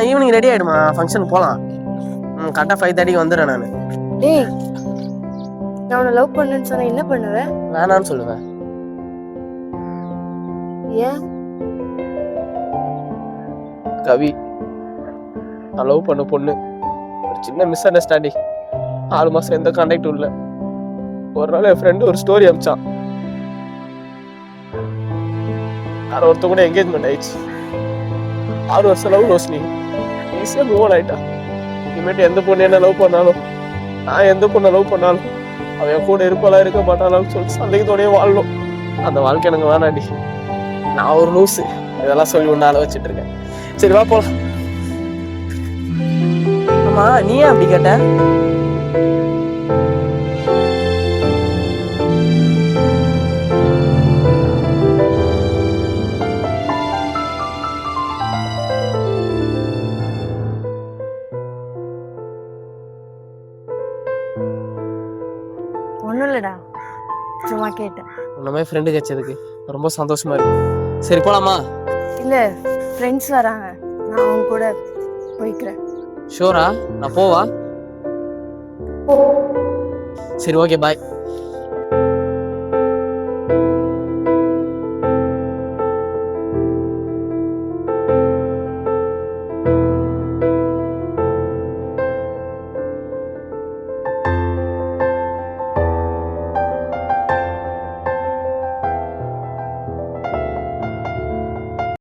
Evening ready ஆயிடுமா, ஃபங்க்ஷனுக்கு போலாம். கரெக்டா 5:30 வந்துடுறேன் நானு. டேய், நான் உன்னை லவ் பண்ணேன்னு சொன்னா என்ன பண்ணுவேன்? வேணான்னு சொல்லுவேன். ஏன்? கவி, நான் லவ் பண்ண பொண்ணு ஒரு சின்ன மிஸ் அண்டர்ஸ்டாண்டிங். 6 மாசம் எந்த கான்டாக்டும் இல்லை. ஒரு நாள் என் ஃப்ரெண்டு ஒரு ஸ்டோரி அனுப்பிச்சான். யாரோ ஒருத்த கூட என்கேஜ்மெண்ட் ஆயிடுச்சு. 6 வருஷம் லவ் ரோஷினி ஈஸியாக மூவ் ஆயிட்டா. இனிமேட்டு எந்த பொண்ணு என்ன லவ் பண்ணாலும், நான் எந்த பொண்ணை லவ் பண்ணாலும் அவன் என் கூட இருப்பாளா இருக்க மாட்டாளான்னு சொல்லி சந்தேகத்தோடய வாழணும். அந்த வாழ்க்கை எனக்கு வேணாண்டி. நான் ஒரு லூஸு, இதெல்லாம் சொல்லி ஒன்றால வச்சுட்டு இருக்கேன். சரி வா போலாம். ஆமா, நீ ஏன் அப்படி கேட்ட? ஒன்றும் இல்லைடா, சும்மா கேட்டேன். உன்ன மாதிரி ஃப்ரெண்டு கிடைச்சதுக்கு ரொம்ப சந்தோஷமா இருக்கு. சரி போலாமா? இல்லை, ஃப்ரெண்ட்ஸ் வராங்க, நான் அவங்க கூட போய்க்கிறேன். ஷூரா? நான் போவா? சரி ஓகே பாய்.